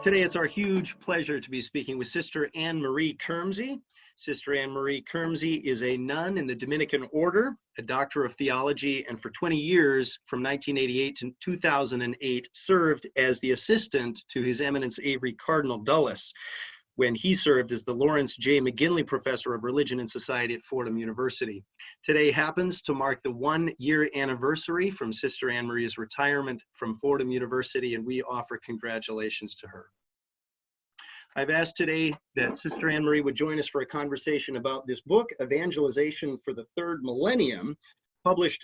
Today, it's our huge pleasure to be speaking with Sister Anne Marie Kirmse. Sister Anne Marie Kirmse is a nun in the Dominican Order, a doctor of theology, and for 20 years, from 1988 to 2008, served as the assistant to His Eminence Avery Cardinal Dulles when he served as the Laurence J. McGinley Professor of Religion and Society at Fordham University. Today happens to mark the 1-year anniversary from Sister Anne Marie's retirement from Fordham University, and we offer congratulations to her. I've asked today that Sister Anne Marie would join us for a conversation about this book, Evangelization for the Third Millennium, published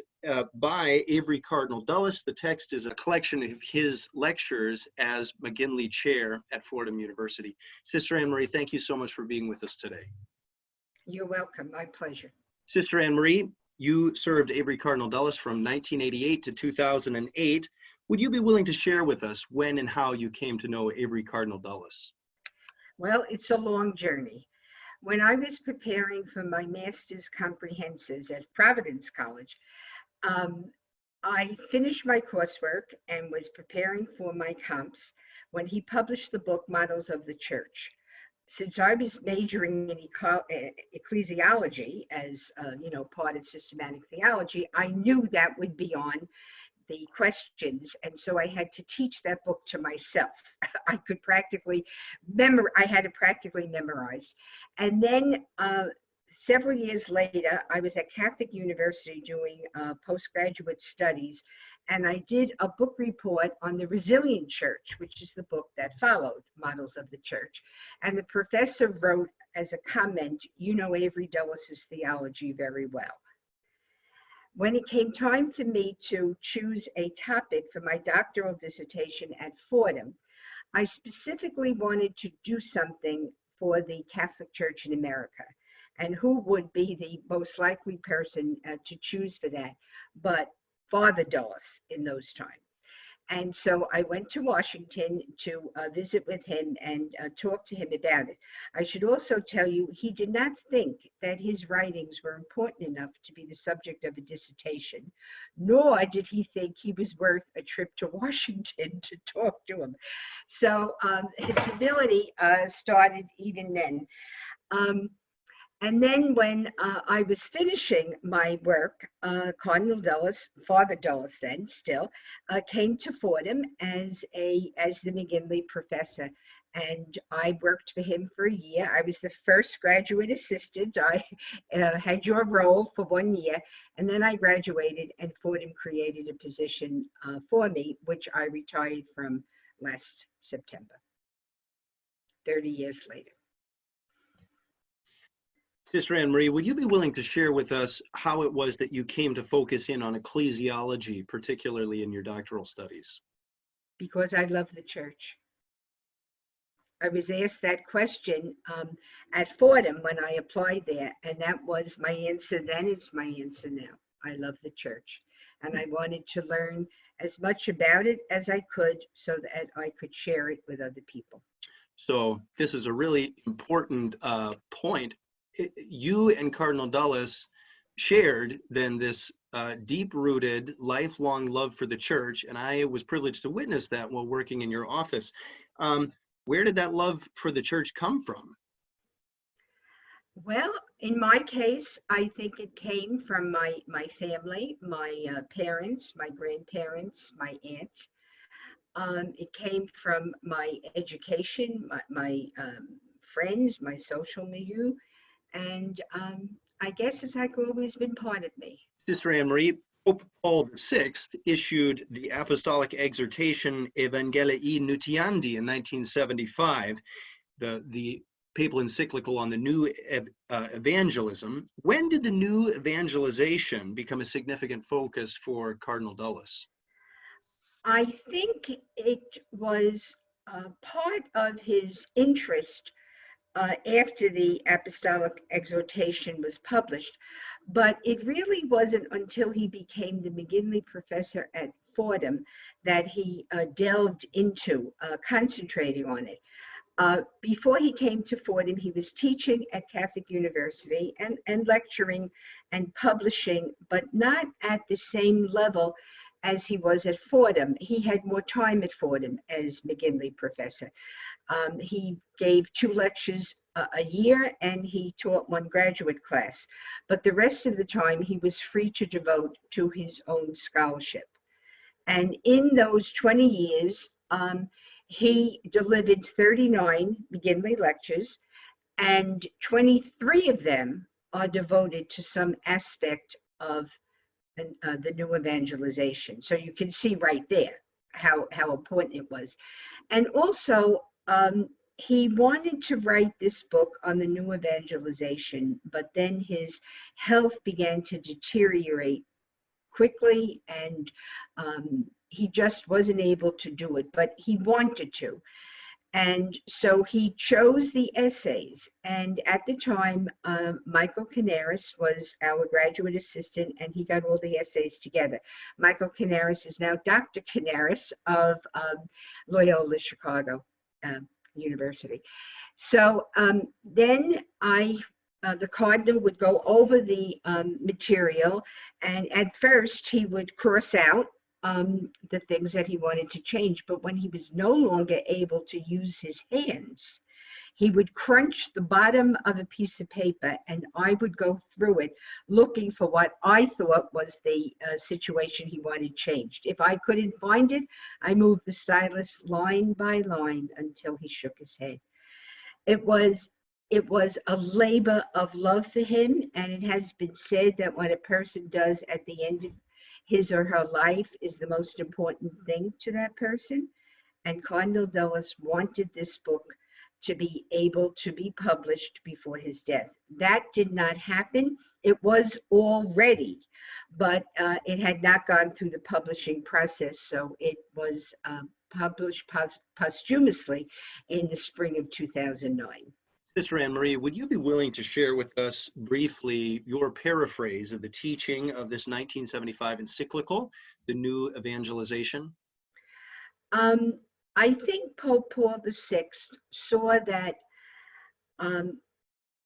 by Avery Cardinal Dulles. The text is a collection of his lectures as McGinley Chair at Fordham University. Sister Anne Marie, thank you so much for being with us today. You're welcome. My pleasure. Sister Anne Marie, you served Avery Cardinal Dulles from 1988 to 2008. Would you be willing to share with us when and how you came to know Avery Cardinal Dulles? Well, it's a long journey. When I was preparing for my master's comprehensives at Providence College, I finished my coursework and was preparing for my comps when he published the book Models of the Church. Since I was majoring in ecclesiology as part of systematic theology, I knew that would be on the questions, and so I had to teach that book to myself. I had to practically memorize. And then several years later, I was at Catholic University doing postgraduate studies, and I did a book report on the Resilient Church, which is the book that followed Models of the Church. And the professor wrote as a comment, "You know Avery Dulles' theology very well." When it came time for me to choose a topic for my doctoral dissertation at Fordham, I specifically wanted to do something for the Catholic Church in America. And who would be the most likely person to choose for that but Father Dulles in those times? And so I went to Washington to visit with him and talk to him about it. I should also tell you, he did not think that his writings were important enough to be the subject of a dissertation, nor did he think he was worth a trip to Washington to talk to him. So his humility started even then. And then when I was finishing my work, Cardinal Dulles, Father Dulles then still, came to Fordham as the McGinley professor. And I worked for him for a year. I was the first graduate assistant. I had your role for 1 year. And then I graduated, and Fordham created a position for me, which I retired from last September, 30 years later. Sister Anne Marie, would you be willing to share with us how it was that you came to focus in on ecclesiology, particularly in your doctoral studies? Because I love the church. I was asked that question at Fordham when I applied there, and that was my answer then. It's my answer now. I love the church, and I wanted to learn as much about it as I could so that I could share it with other people. So this is a really important point. You and Cardinal Dulles shared then this deep-rooted, lifelong love for the church, and I was privileged to witness that while working in your office. Where did that love for the church come from? Well, in my case, I think it came from my family, my parents, my grandparents, my aunt. It came from my education, my friends, my social milieu. And I guess it's like always been part of me. Sister Anne Marie, Pope Paul VI issued the apostolic exhortation Evangelii Nuntiandi in 1975, the papal encyclical on the new evangelism. When did the new evangelization become a significant focus for Cardinal Dulles? I think it was part of his interest after the apostolic exhortation was published, but it really wasn't until he became the McGinley professor at Fordham that he delved into concentrating on it. Before he came to Fordham, he was teaching at Catholic University and lecturing and publishing, but not at the same level as he was at Fordham. He had more time at Fordham as McGinley professor. He gave 2 lectures a year, and he taught 1 graduate class. But the rest of the time, he was free to devote to his own scholarship. And in those 20 years, he delivered 39 McGinley lectures, and 23 of them are devoted to some aspect of the new evangelization. So you can see right there how important it was. And also, he wanted to write this book on the new evangelization, but then his health began to deteriorate quickly, and he just wasn't able to do it, but he wanted to. And so he chose the essays. And at the time, Michael Canaris was our graduate assistant, and he got all the essays together. Michael Canaris is now Dr. Canaris of Loyola Chicago University. So then the Cardinal would go over the material, and at first he would cross out the things that he wanted to change. But when he was no longer able to use his hands, he would crunch the bottom of a piece of paper, and I would go through it looking for what I thought was the situation he wanted changed. If I couldn't find it, I moved the stylus line by line until he shook his head. It was a labor of love for him, and it has been said that what a person does at the end of his or her life is the most important thing to that person. And Cardinal Dulles wanted this book to be able to be published before his death. That did not happen. It was all ready, but it had not gone through the publishing process, so it was published posthumously in the spring of 2009. Sister Anne Marie, would you be willing to share with us briefly your paraphrase of the teaching of this 1975 encyclical, The New Evangelization? I think Pope Paul VI saw that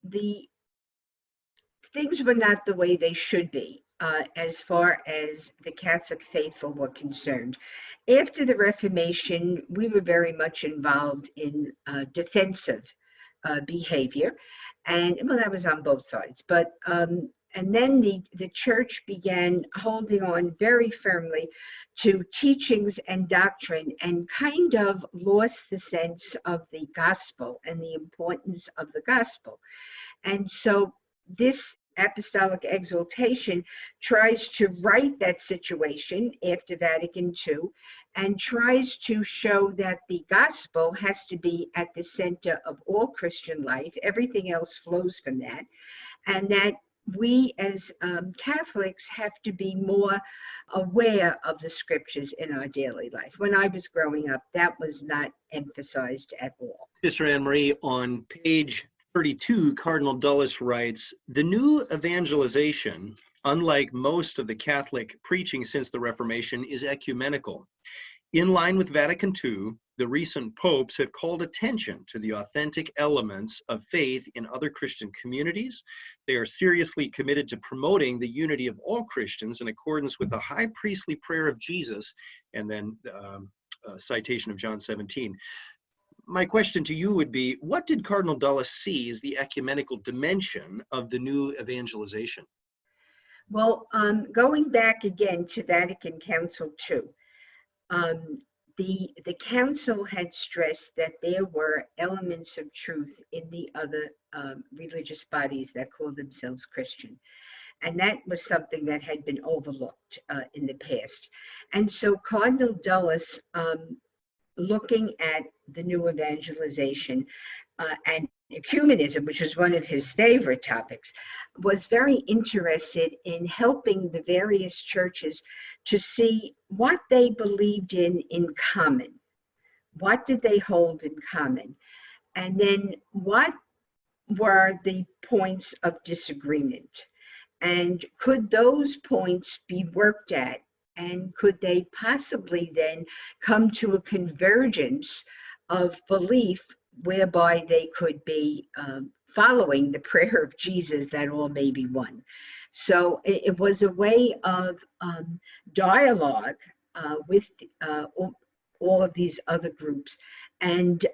the things were not the way they should be as far as the Catholic faithful were concerned. After the Reformation, we were very much involved in defensive behavior, and well, that was on both sides. But and then the church began holding on very firmly to teachings and doctrine, and kind of lost the sense of the gospel and the importance of the gospel. And so this apostolic exaltation tries to right that situation after Vatican II, and tries to show that the gospel has to be at the center of all Christian life. Everything else flows from that, and that we as Catholics have to be more aware of the scriptures in our daily life. When I was growing up, that was not emphasized at all. Sister Anne Marie, on page 32, Cardinal Dulles writes, "The new evangelization, unlike most of the Catholic preaching since the Reformation, is ecumenical. In line with Vatican II, the recent popes have called attention to the authentic elements of faith in other Christian communities. They are seriously committed to promoting the unity of all Christians in accordance with the high priestly prayer of Jesus," and then citation of John 17. My question to you would be, what did Cardinal Dulles see as the ecumenical dimension of the new evangelization? Well, going back again to Vatican Council II, the council had stressed that there were elements of truth in the other religious bodies that called themselves Christian. And that was something that had been overlooked in the past. And so Cardinal Dulles, looking at the new evangelization and ecumenism, which was one of his favorite topics, was very interested in helping the various churches to see what they believed in common. What did they hold in common? And then what were the points of disagreement? And could those points be worked at? And could they possibly then come to a convergence of belief whereby they could be following the prayer of Jesus that all may be one? So it was a way of dialogue with all of these other groups, and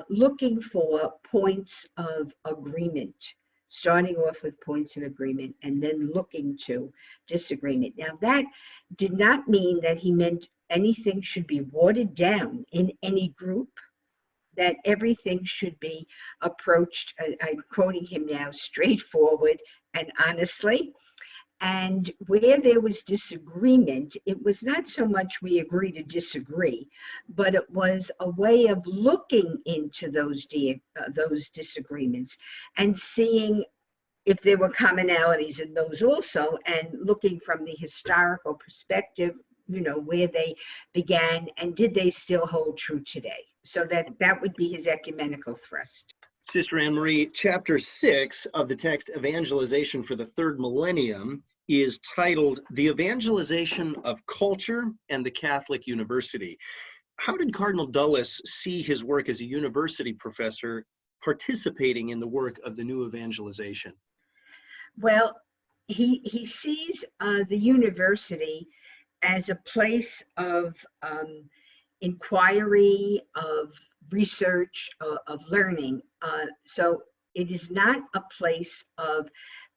looking for points of agreement, starting off with points of agreement and then looking to disagreement. Now, that did not mean that he meant anything should be watered down in any group, that everything should be approached, I'm quoting him now, straightforward and honestly. And where there was disagreement, it was not so much we agree to disagree, but it was a way of looking into those disagreements and seeing if there were commonalities in those also, and looking from the historical perspective, where they began and did they still hold true today. So that would be his ecumenical thrust. Sister Anne Marie, chapter 6 of the text Evangelization for the Third Millennium is titled The Evangelization of Culture and the Catholic University. How did Cardinal Dulles see his work as a university professor participating in the work of the new evangelization? Well, he sees the university as a place of inquiry, of research, of learning. So it is not a place of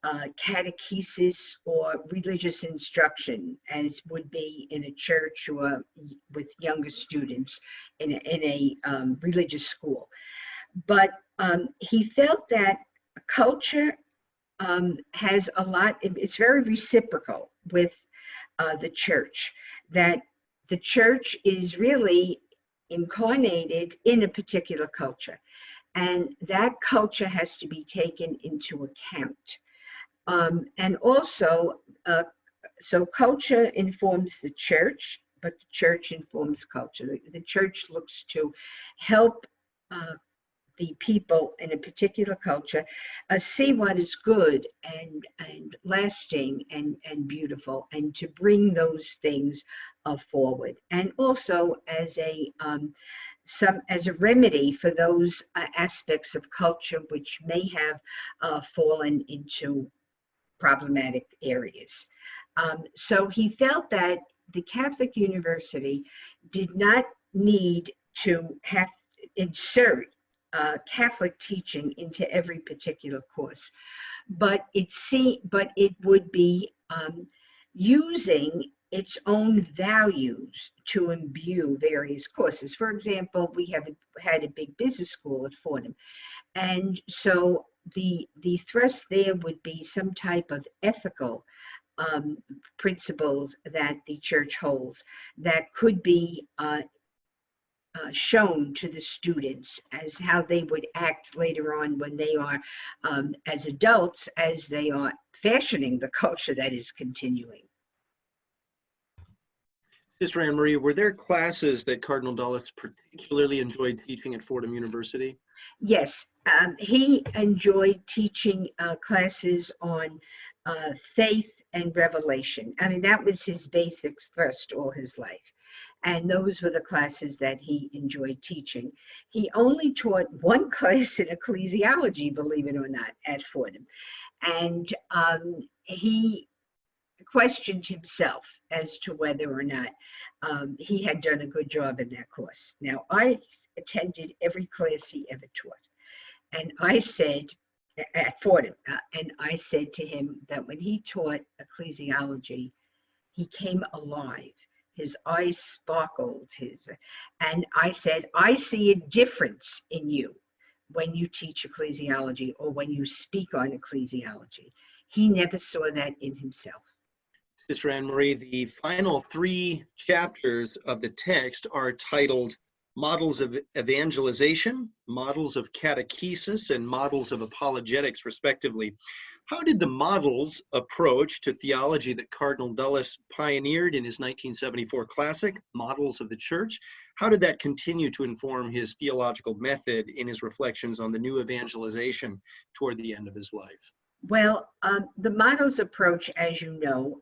catechesis or religious instruction, as would be in a church or with younger students in a religious school. But he felt that culture has a lot, it's very reciprocal with the church, that the church is really incarnated in a particular culture, and that culture has to be taken into account. And also, so culture informs the church, but the church informs culture. The church looks to help the people in a particular culture see what is good and lasting and beautiful, and to bring those things forward, and also as a remedy for those aspects of culture which may have fallen into problematic areas. So he felt that the Catholic University did not need to have insert Catholic teaching into every particular course, but it would be using its own values to imbue various courses. For example, we had a big business school at Fordham, and so the thrust there would be some type of ethical principles that the church holds that could be shown to the students as how they would act later on when they are as adults, as they are fashioning the culture that is continuing. Sister Anne Marie, were there classes that Cardinal Dulles particularly enjoyed teaching at Fordham University? Yes, he enjoyed teaching classes on faith and revelation. I mean, that was his basic thrust all his life. And those were the classes that he enjoyed teaching. He only taught one class in ecclesiology, believe it or not, at Fordham. And he questioned himself as to whether or not he had done a good job in that course. Now, I attended every class he ever taught. And I said, at Fordham, and I said to him that when he taught ecclesiology, he came alive. His eyes sparkled, and I said, I see a difference in you when you teach ecclesiology or when you speak on ecclesiology. He never saw that in himself. Sister Anne Marie, the final 3 chapters of the text are titled Models of Evangelization, Models of Catechesis, and Models of Apologetics, respectively. How did the models approach to theology that Cardinal Dulles pioneered in his 1974 classic, Models of the Church, how did that continue to inform his theological method in his reflections on the new evangelization toward the end of his life? Well, the models approach, as you know,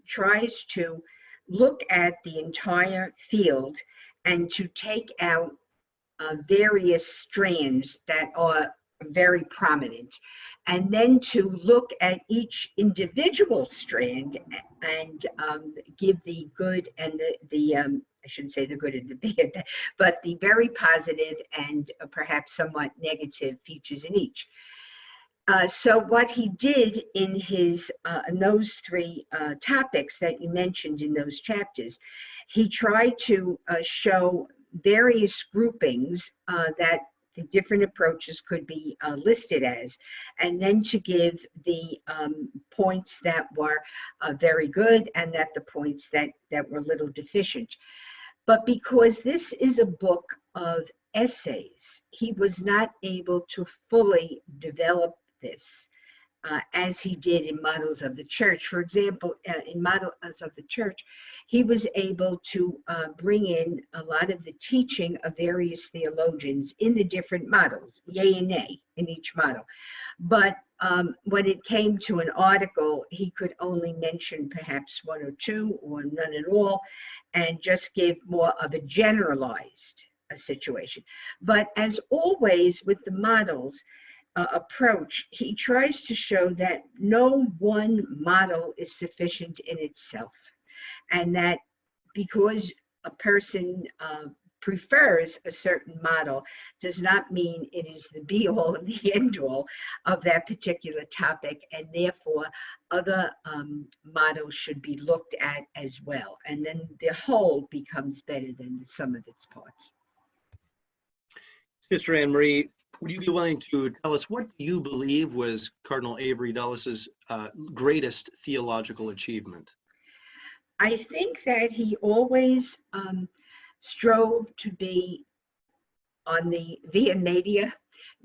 tries to look at the entire field and to take out various strands that are very prominent, and then to look at each individual strand and give the good and the shouldn't say the good and the bad, but the very positive and perhaps somewhat negative features in each. So what he did in those three topics that you mentioned in those chapters, he tried to show various groupings that the different approaches could be listed as, and then to give the points that were very good and that the points that were little deficient. But because this is a book of essays, he was not able to fully develop this as he did in Models of the Church. For example, in Models of the Church, he was able to bring in a lot of the teaching of various theologians in the different models, yay and nay in each model. But when it came to an article, he could only mention perhaps one or two or none at all, and just give more of a generalized situation. But as always with the models, approach, he tries to show that no one model is sufficient in itself, and that because a person prefers a certain model does not mean it is the be-all and the end-all of that particular topic, and therefore other models should be looked at as well, and then the whole becomes better than the sum of its parts. Sister Anne Marie, would you be willing to tell us what you believe was Cardinal Avery Dulles' greatest theological achievement? I think that he always strove to be on the via media,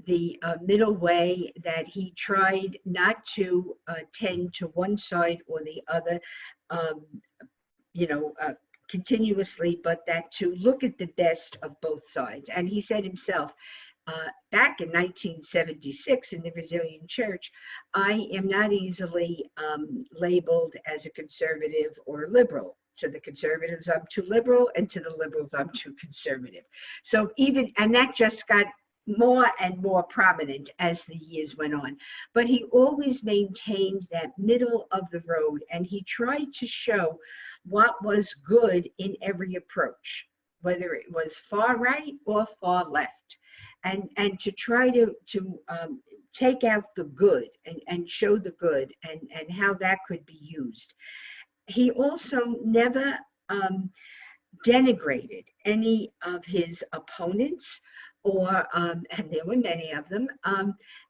the middle way, that he tried not to tend to one side or the other, continuously, but that to look at the best of both sides. And he said himself, back in 1976 in the Brazilian church, I am not easily labeled as a conservative or liberal. To the conservatives, I'm too liberal, and to the liberals, I'm too conservative. So and that just got more and more prominent as the years went on. But he always maintained that middle of the road, and he tried to show what was good in every approach, whether it was far right or far left. And to try to take out the good and show the good and how that could be used. He also never denigrated any of his opponents, or and there were many of them.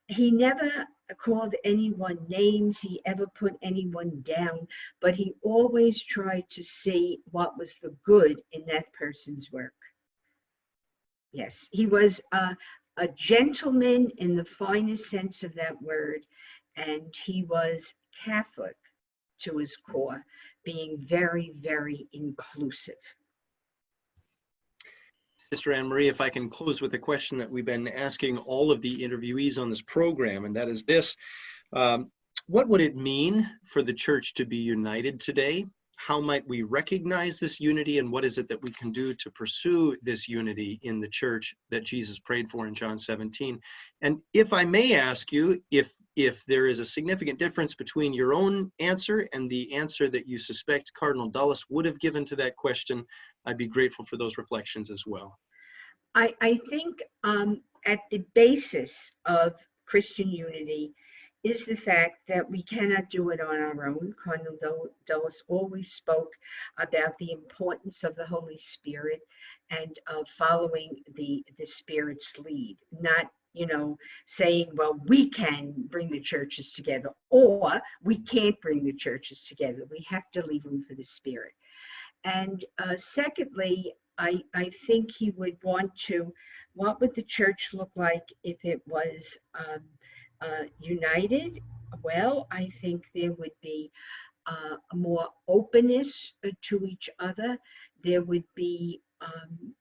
He never called anyone names, he ever put anyone down, but he always tried to see what was the good in that person's work. Yes, he was a gentleman in the finest sense of that word, and he was Catholic to his core, being very, very inclusive. Sister Anne Marie, if I can close with a question that we've been asking all of the interviewees on this program, and that is this. What would it mean for the church to be united today? How might we recognize this unity, and what is it that we can do to pursue this unity in the church that Jesus prayed for in John 17? And if I may ask you, if there is a significant difference between your own answer and the answer that you suspect Cardinal Dulles would have given to that question, I'd be grateful for those reflections as well. I think at the basis of Christian unity is the fact that we cannot do it on our own. Cardinal Dulles always spoke about the importance of the Holy Spirit and of following the Spirit's lead, not saying, well, we can bring the churches together, or we can't bring the churches together. We have to leave room for the Spirit. And secondly, I think he would want what would the church look like if it was united? Well, I think there would be more openness to each other. There would be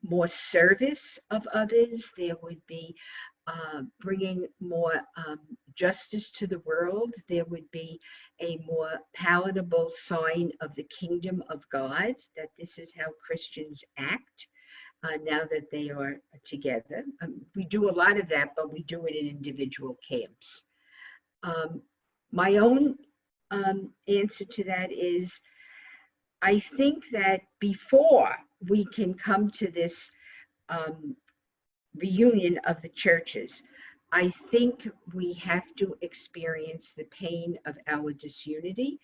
more service of others. There would be bringing more justice to the world. There would be a more palatable sign of the kingdom of God, that this is how Christians act now that they are together. We do a lot of that, but we do it in individual camps. My own answer to that is, I think that before we can come to this reunion of the churches, I think we have to experience the pain of our disunity.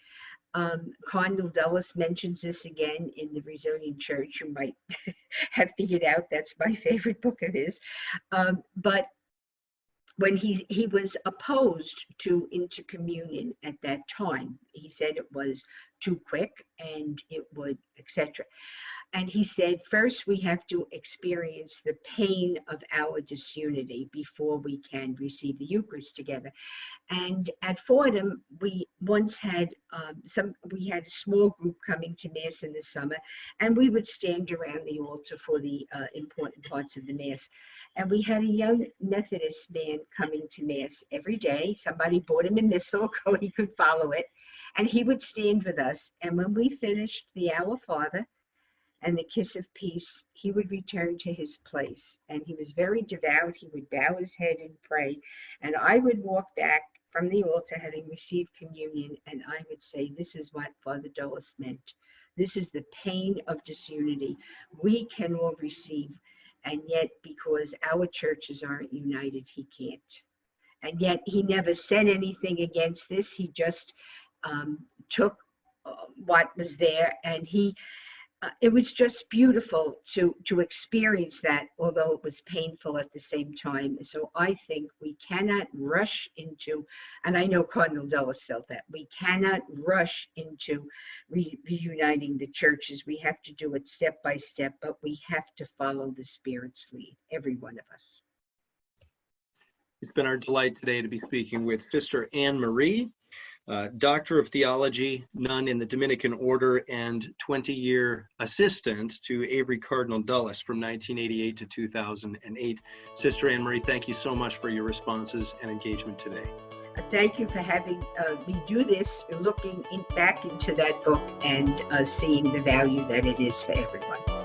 Cardinal Dulles mentions this again in The Resilient Church. You might have figured out that's my favorite book of his. But when he was opposed to intercommunion at that time, he said it was too quick and it would, etc. And he said, first we have to experience the pain of our disunity before we can receive the Eucharist together. And at Fordham, we once had we had a small group coming to Mass in the summer, and we would stand around the altar for the important parts of the Mass. And we had a young Methodist man coming to Mass every day. Somebody bought him a missal so he could follow it. And he would stand with us. And when we finished the Our Father and the Kiss of Peace, he would return to his place. And he was very devout. He would bow his head and pray. And I would walk back from the altar having received communion, and I would say, this is what Father Dulles meant. This is the pain of disunity. We can all receive, and yet because our churches aren't united, he can't. And yet he never said anything against this. He just took what was there, and it was just beautiful to experience that, although it was painful at the same time. So I think we cannot rush into, and I know Cardinal Dulles felt that, we cannot rush into reuniting the churches. We have to do it step by step, but we have to follow the Spirit's lead, every one of us. It's been our delight today to be speaking with Sister Anne Marie, Doctor of Theology, nun in the Dominican Order, and 20-year assistant to Avery Cardinal Dulles from 1988 to 2008. Sister Anne Marie, thank you so much for your responses and engagement today. Thank you for having me do this, looking back into that book and seeing the value that it is for everyone.